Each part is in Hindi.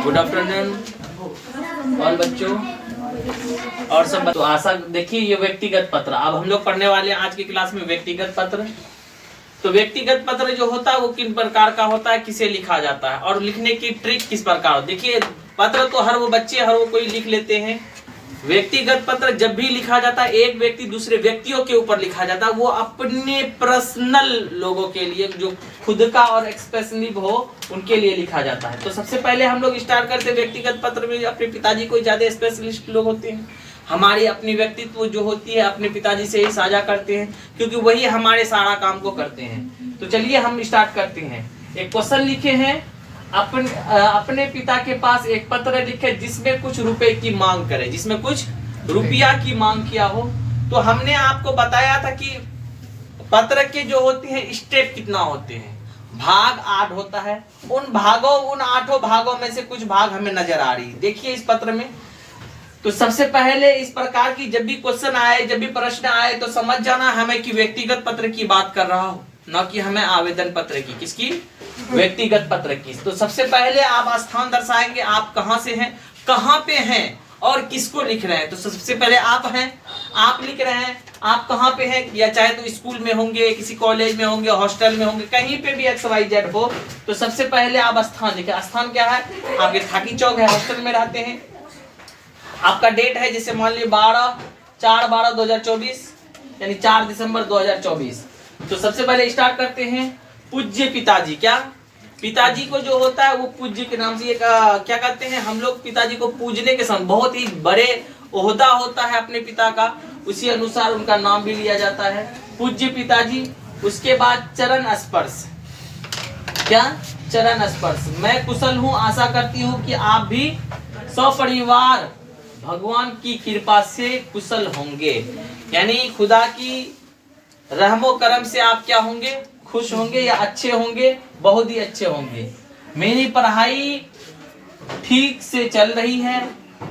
गुड आफ्टरनून और बच्चों और सब। तो आशा देखिए ये व्यक्तिगत पत्र, अब हम लोग पढ़ने वाले हैं आज की क्लास में व्यक्तिगत पत्र। तो व्यक्तिगत पत्र जो होता है वो किन प्रकार का होता है, किसे लिखा जाता है और लिखने की ट्रिक किस प्रकार। देखिए पत्र तो हर वो बच्चे हर वो कोई लिख लेते हैं। व्यक्तिगत पत्र जब भी लिखा जाता है एक व्यक्ति दूसरे व्यक्तियों के ऊपर लिखा जाता है, वो अपने पर्सनल लोगों के लिए जो खुद का और एक्सप्रेसिव हो उनके लिए लिखा जाता है। तो सबसे पहले हम लोग स्टार्ट करते हैं व्यक्तिगत पत्र में। अपने पिताजी कोई ज्यादा स्पेशलिस्ट लोग होते हैं, हमारी अपनी व्यक्तित्व जो होती है अपने पिताजी से ही साझा करते हैं क्योंकि वही हमारे सारा काम को करते हैं। तो चलिए हम स्टार्ट करते हैं। एक क्वेश्चन लिखे हैं, अपने पिता के पास एक पत्र लिखे जिसमें कुछ रुपए की मांग करे, जिसमें कुछ रुपया की मांग किया हो। तो हमने आपको बताया था कि पत्र के जो होते हैं स्टेप कितना होते हैं, भाग 8 होता है। उन 8 भागों में से कुछ भाग हमें नजर आ रही है, देखिए इस पत्र में। तो सबसे पहले इस प्रकार की जब भी क्वेश्चन आए, जब भी प्रश्न आए तो समझ जाना हमें कि व्यक्तिगत पत्र की बात कर रहा हूं, न कि हमें आवेदन पत्र की। किसकी? व्यक्तिगत पत्र की। तो सबसे पहले आप स्थान दर्शाएंगे, आप कहां से हैं, कहां पे हैं और किसको लिख रहे हैं। तो सबसे पहले आप हैं, आप लिख रहे हैं, आप कहां पे हैं, या चाहे तो स्कूल में होंगे, किसी कॉलेज में होंगे, हॉस्टल में होंगे, कहीं पे भी XYZ हो। तो सबसे पहले आप स्थान लिखे। स्थान क्या है? आपके थाकी चौक है, हॉस्टल में रहते हैं। आपका डेट है जैसे मान लीजिए 4/12/2024 यानी 4 दिसंबर 2024। तो सबसे पहले स्टार्ट करते हैं पूज्य पिताजी। क्या? पिताजी को जो होता है वो पूज्य के नाम से क्या कहते हैं हम लोग, पिताजी को पूजने के समय बहुत ही बड़े ओहदा होता है अपने पिता का, उसी अनुसार उनका नाम भी लिया जाता है पूज्य पिताजी। उसके बाद चरण स्पर्श। क्या? चरण स्पर्श। मैं कुशल हूँ, आशा करती हूँ कि आप भी सपरिवार भगवान की कृपा से कुशल होंगे, यानी खुदा की रहमो करम से आप क्या होंगे, खुश होंगे या अच्छे होंगे, बहुत ही अच्छे होंगे। मेरी पढ़ाई ठीक से चल रही है,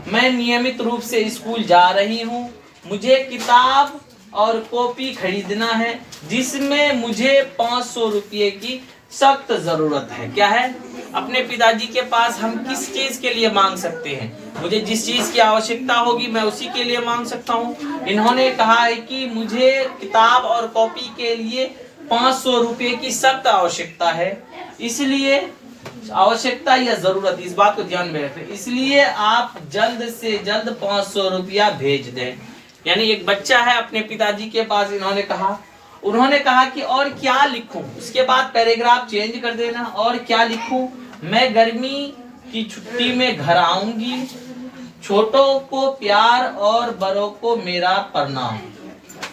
मैं नियमित रूप से स्कूल जा रही हूँ। मुझे किताब और कॉपी खरीदना है जिसमें मुझे 500 रुपये की सख्त जरूरत है। क्या है? अपने पिताजी के पास हम किस चीज के लिए मांग सकते हैं, मुझे जिस चीज की आवश्यकता होगी मैं उसी के लिए मांग सकता हूँ। इन्होंने कहा है कि मुझे किताब और कॉपी के लिए 500 रुपये की सख्त आवश्यकता है, इसलिए आवश्यकता या जरूरत, इस बात को ध्यान में रखें, इसलिए आप जल्द से जल्द 500 रुपया भेज दें। यानी एक बच्चा है अपने पिताजी के पास, उन्होंने कहा कि और क्या लिखूं। उसके बाद पैराग्राफ चेंज कर देना, और क्या लिखूं, मैं गर्मी की छुट्टी में घर आऊंगी, छोटों को प्यार और बड़ों को मेरा प्रणाम,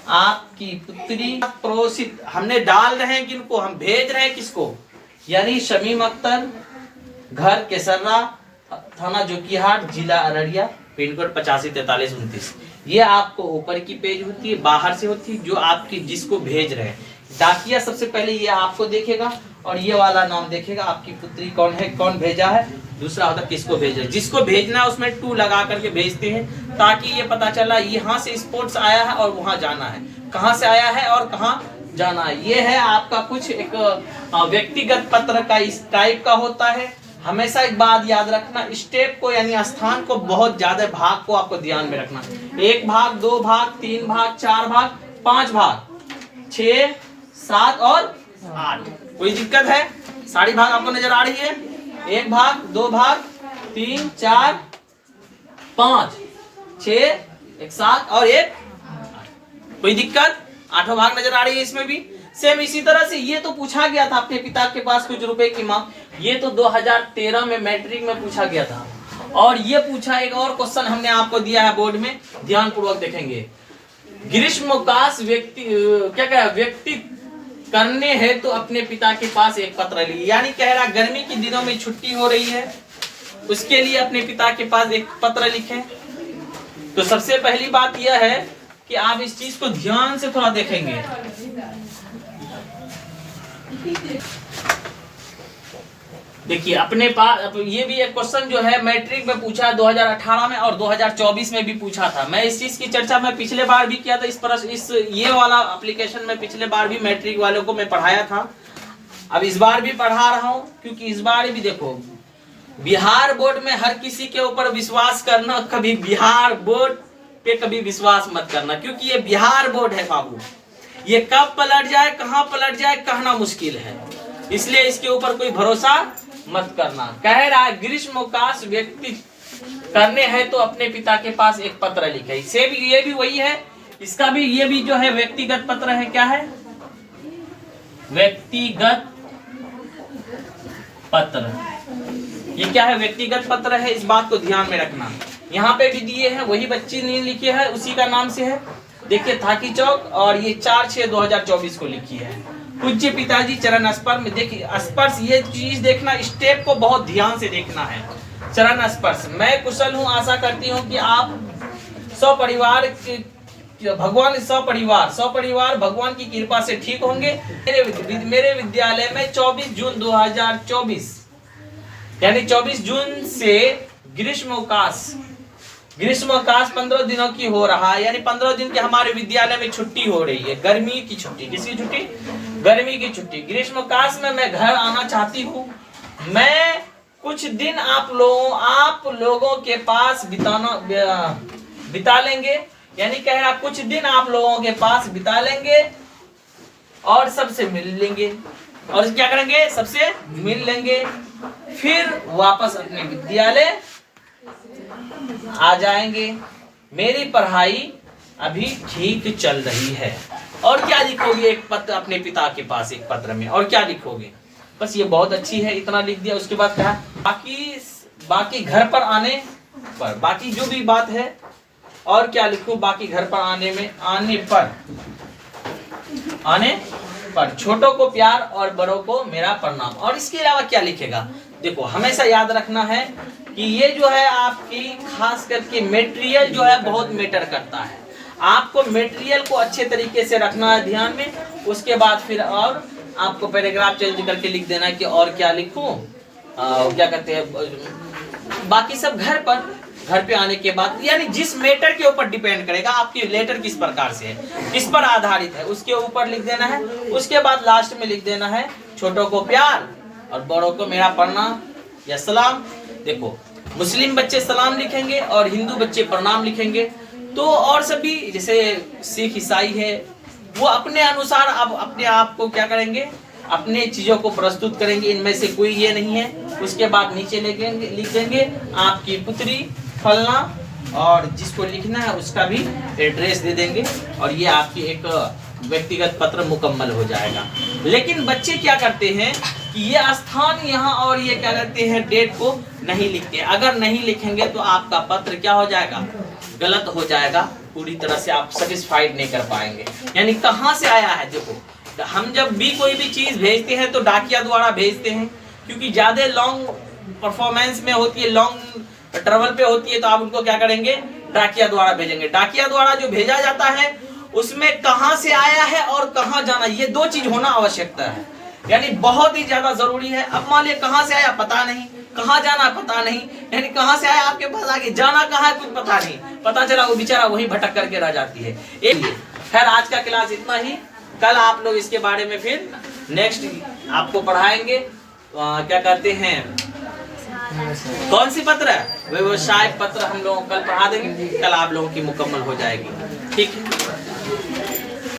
आपकी पुत्री प्रोसित। हमने डाल रहे हैं किनको, हम भेज रहे हैं किसको, यानी शमीम अख्तर, घर केसर्रा, थाना जोकीहाट, जिला अररिया, पिन कोड 854329। ये आपको ऊपर की पेज होती है, बाहर से होती है जो आपकी जिसको भेज रहे हैं। डाकिया सबसे पहले ये आपको देखेगा और ये वाला नाम देखेगा, आपकी पुत्री कौन है, कौन भेजा है। दूसरा होता है किसको भेज रहे हैं, जिसको भेजना है उसमें 2 लगा करके भेजते हैं ताकि ये पता चला यहाँ से स्पोर्ट्स आया है और वहाँ जाना है, कहाँ से आया है और कहाँ जाना है। ये है आपका कुछ एक व्यक्तिगत पत्र का इस टाइप का होता है। हमेशा एक बात याद रखना, स्टेप को यानी स्थान को, बहुत ज्यादा भाग को आपको ध्यान में रखना। 1 भाग, 2 भाग, 3 भाग, 4 भाग, 5 भाग, 6, 7 और 8। कोई दिक्कत है? सारी भाग आपको नजर आ रही है? 1 भाग, 2 भाग, 3, 4, 5, 6, 1, 7 और 1। कोई दिक्कत? 8 भाग नजर आ रही है इसमें भी। सेम इसी तरह से ये तो पूछा गया था अपने पिता के पास कुछ रुपए की मांग, ये तो 2013 में मैट्रिक में पूछा गया था। और ये पूछा एक और क्वेश्चन हमने आपको दिया है बोर्ड में, ध्यान पूर्वक देखेंगे। ग्रीष्मकाश व्यक्ति करने है तो अपने पिता के पास एक पत्र लिए, यानी कह रहा गर्मी के दिनों में छुट्टी हो रही है, उसके लिए अपने पिता के पास एक पत्र लिखें। तो सबसे पहली बात यह है कि आप इस चीज को ध्यान से थोड़ा देखेंगे। देखिए अपने पास ये भी एक क्वेश्चन जो है मैट्रिक में पूछा 2018 में और 2024 में भी पूछा था। मैं इस चीज की चर्चा मैं पिछले बार भी किया था, ये वाला एप्लीकेशन में पिछले बार भी मैट्रिक वालों को मैं पढ़ाया था। अब इस बार भी पढ़ा रहा हूं, क्योंकि इस बार भी देखो बिहार बोर्ड में हर किसी के ऊपर विश्वास करना, कभी बिहार बोर्ड पे कभी विश्वास मत करना, क्योंकि ये बिहार बोर्ड है बाबू। ये कब पलट जाए, कहां पलट जाए, कहना मुश्किल है, इसलिए इसके ऊपर कोई भरोसा मत करना। कह रहा है ग्रीष्मोकाश व्यक्ति करने हैं तो अपने पिता के पास एक पत्र लिखे। इसे भी, ये भी वही है, इसका भी, ये भी जो है व्यक्तिगत पत्र है। क्या है? व्यक्तिगत पत्र। ये क्या है? व्यक्तिगत पत्र है, इस बात को ध्यान में रखना। यहाँ पे भी दिए हैं, वही बच्ची ने लिखे है, उसी का नाम से है। देखिए थाकी चौक, और ये 4/6/2024 को लिखी है। पूज्य पिताजी चरण स्पर्श में, देखिए स्पर्श, ये चीज देखना, स्टेप को बहुत ध्यान से देखना है। चरण स्पर्श, मैं कुशल हूँ, आशा करती हूँ कि आप सपरिवार सपरिवार भगवान की कृपा से ठीक होंगे। मेरे विद्यालय में 24 जून 2024 यानी 24 जून से ग्रीष्मोकाश 15 दिनों की हो रहा है, यानी 15 दिन की हमारे विद्यालय में छुट्टी हो रही है, गर्मी की छुट्टी। किसकी छुट्टी? गर्मी की छुट्टी। ग्रीष्मोकाश में मैं घर आना चाहती हूँ। मैं कुछ दिन आप लोगों के पास बिता लेंगे, यानी कह रहा कुछ दिन आप लोगों के पास बिता लेंगे और सबसे मिल लेंगे, और क्या करेंगे? सबसे मिल लेंगे, फिर वापस अपने विद्यालय आ जाएंगे। मेरी पढ़ाई अभी ठीक चल रही है। और क्या लिखोगे? एक पत्र अपने पिता के पास, एक पत्र में, और क्या लिखोगे? बस ये बहुत अच्छी है, इतना लिख दिया। उसके बाद क्या? बाकी घर पर आने पर, बाकी जो भी बात है, और क्या लिखूं? बाकी घर पर आने पर छोटों को प्यार और बड़ों को मेरा प्रणाम। और इसके अलावा क्या लिखेगा? देखो हमेशा याद रखना है कि ये जो है आपकी खास करके मटेरियल जो है बहुत मैटर करता है। आपको मटेरियल को अच्छे तरीके से रखना है ध्यान में। उसके बाद फिर और आपको पैराग्राफ चेंज करके लिख देना कि और क्या लिखूं, क्या कहते हैं, बाकी सब घर पे आने के बाद, यानी जिस मैटर के ऊपर डिपेंड करेगा आपकी लेटर किस प्रकार से है, किस पर आधारित है, उसके ऊपर लिख देना है। उसके बाद लास्ट में लिख देना है छोटों को प्यार और बड़ों को मेरा प्रणाम या सलाम। देखो मुस्लिम बच्चे सलाम लिखेंगे और हिंदू बच्चे प्रणाम लिखेंगे। तो और सभी जैसे सिख ईसाई है वो अपने अनुसार अब अपने आप को क्या करेंगे, अपने चीजों को प्रस्तुत करेंगे, इनमें से कोई ये नहीं है। उसके बाद नीचे लिख देंगे आपकी पुत्री फलना, और जिसको लिखना है उसका भी एड्रेस दे देंगे, और ये आपकी एक व्यक्तिगत पत्र मुकम्मल हो जाएगा। लेकिन बच्चे क्या करते हैं कि ये स्थान यहाँ और ये क्या करते हैं डेट को नहीं लिखते। अगर नहीं लिखेंगे तो आपका पत्र क्या हो जाएगा, गलत हो जाएगा, पूरी तरह से आप सेटिस्फाइड नहीं कर पाएंगे। यानी कहाँ से आया है, देखो हम जब भी कोई भी चीज भेजते हैं तो डाकिया द्वारा भेजते हैं, क्योंकि ज्यादा लॉन्ग परफॉर्मेंस में होती है, लॉन्ग ट्रेवल पे होती है, तो आप उनको क्या करेंगे, डाकिया द्वारा भेजेंगे। डाकिया द्वारा जो भेजा जाता है उसमें कहां से आया है और कहां जाना, ये दो चीज होना आवश्यकता है, यानी बहुत ही ज्यादा जरूरी है। अब मान लिया कहां से आया पता नहीं, कहां जाना पता नहीं, यानी कहां से आया आपके पास, आगे जाना कहां है कुछ पता नहीं, पता चला वो बेचारा वहीं भटक करके रह जाती है। खैर आज का क्लास इतना ही, कल आप लोग इसके बारे में फिर नेक्स्ट आपको पढ़ाएंगे। क्या कहते हैं, कौन सी पत्र है, व्यवसाय पत्र हम लोग कल पढ़ा देंगे, कल आप लोगों की मुकम्मल हो जाएगी। ठीक है।